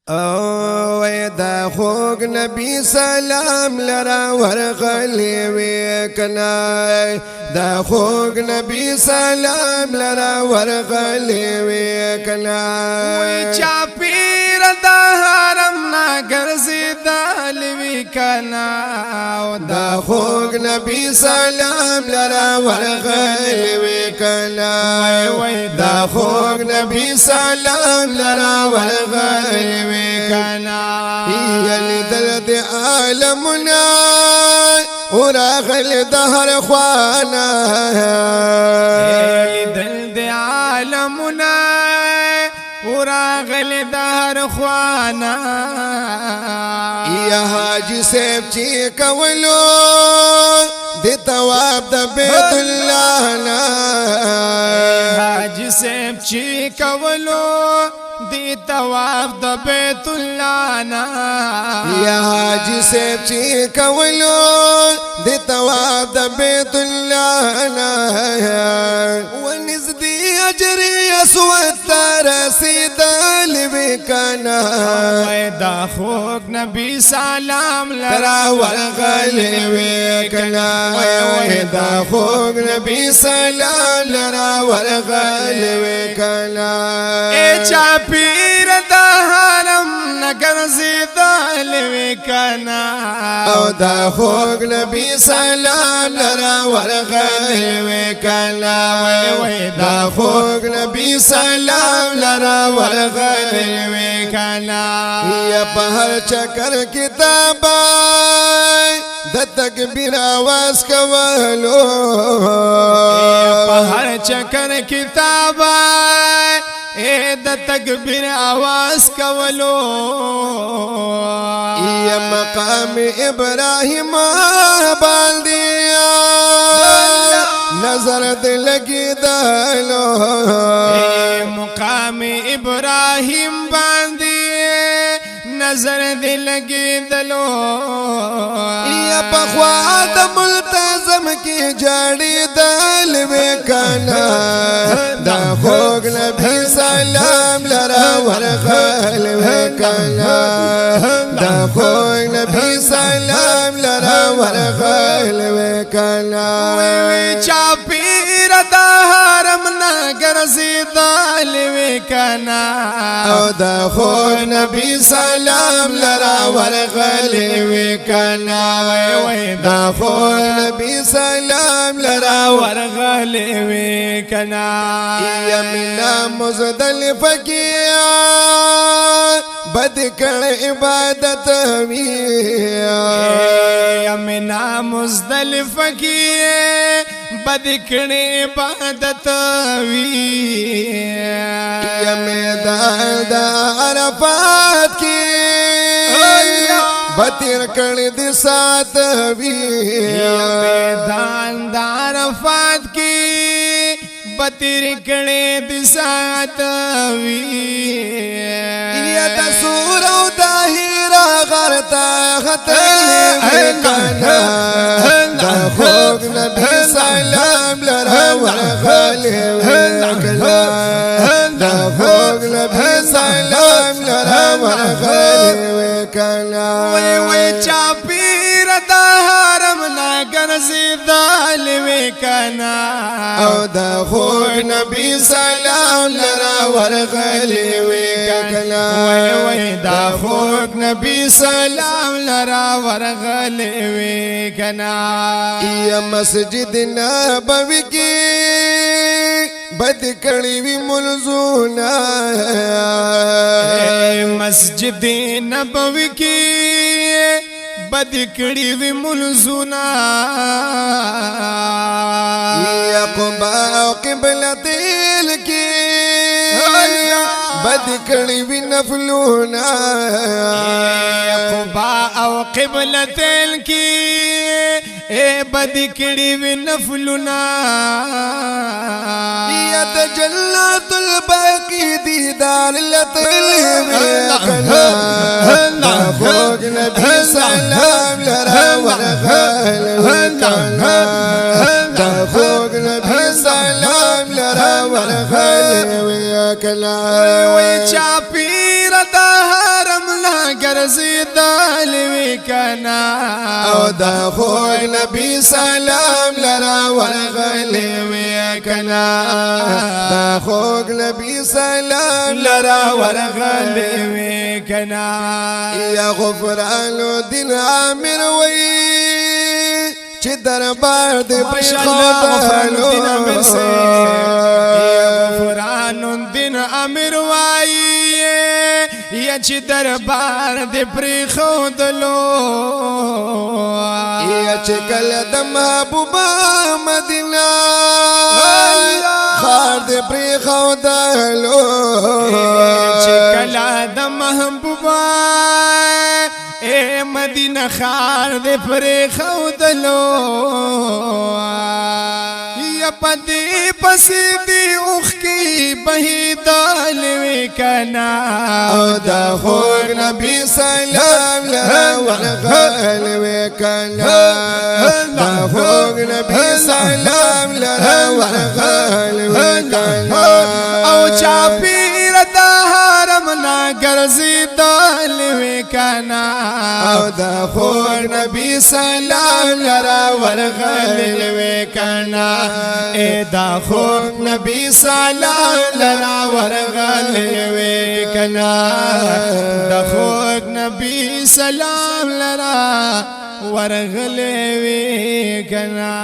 او دا خوږ نبی سلام لرا ورغلی وی کنا دا خوږ نبی سلام لرا ورغلی وی کنا وی چا پیر دا حرم نا ګرځیدل وی کنا دا خوږ نبی سلام لرا ورغلی وی کنا دا خوږ نبی سلام لرا ورغلی وی کنا یلی درد عالمنا وراغل دهر خوانا یلی درد عالمنا وراغل دهر خوانا یا حاجی سیب چی کولو دی تواب دا بیت اللہ نا حاجی سیب چی کولو دی تواب دا بیت اللہ نا یا حاجی سیب چی کولو دی تواب دا بیت اللہ نا ونزدی اجری اسود رسیدل بکنا دا خوږ نبی سلام لرا ورغلی وکنا دا خوږ نبی سلام لرا ورغلی وکنا اے چا پیر دا حرم نګرځیدل وکنا او دا خوږ نبی سلام لرا ورغلی وکنا دا خوږ نبی سلام لرا ورغلی وکنا یا په هر چکر کتاب د تکبیر आवाज کولو په هر چکر کتاب اے د تکبیر आवाज کولو یا مقام ابراہیم باندې نظر دې لګی دالو مقام ابراہیم باندې نظر دې لګی دلو یا بخوا د ملتزم کی جاڑی دل وکنا دا خوږ نبی سلام لرا ورغل وکنا دا خوږ نبی سلام لرا ورغل وکنا چا پیر دا حرم نا ګرځیدل وکنا او دا خوږ نبی سلام لرا ورغل وکنا دا خوږ نبی سلام لرا ورغل وکنا یمنا مزدلف کی بد کړ عبادت وی یمنا مزدلف کی بد کړ عبادت وی یمیدان د عرفات کی بتیر کړ د سات وی میدان د عرفات کی بتیر کړ د سات وی یا د سور او د هیرا غرتا خطر کنا دا خوږ نبی سلام لرا ورغل وکنا دا خوږ نبی سلام لرا ورغل وکنا وی چا پیر دا حرم نا ګرځیدل وکنا او دا خوږ نبی سلام لرا ورغل وکنا دا خوږ نبی سلام لرا ورغل وکنا یا مسجد نبوی کی بد کړي وی منزونا مسجد نبوی کی بد کړي وی منزونا یا قباء قبلتین کی بد کړي وی نفلونا قباء او قبلتین کی اے بد کړي وی نفلنا یا جنات الباقی دیدار لطل وکنا دا خوږ نبی سلام لرا ورغل وکنا دا خوږ نبی سلام لرا ورغل وکنا وی چا پیر دا حرم ګرځېدلې وي کنا او دا خوږ نبی سلام لرا ورغلې وي کنا دا خوږ نبی سلام لرا ورغلې وي کنا یا غفران الدین عامر وی چې دربار دې غفران الدین عامر سے غفران الدین عامر وای یا چې دربار دې پرې خودلو یا چې کله د محبوبا مدینه خار دې پرې خودلو چې کله د محبوبا مدینه خار دې پرې خودلو یا پدې پسې دې اوخ کې بهیدلې وي کنا او دا خوږ نبی سلام لرا ورغلې وي کنا دا خوږ نبی سلام لرا ورغلې وي کنا او چاپیر د حرم نا ګرځېدلې وي کنا او دا خوږ نبی سلام لرا ورغلې وي کنا اے دا خوږ نبی سلام لرا ورغلې وي کنا دا خوږ نبی سلام لرا ورغلې وي کنا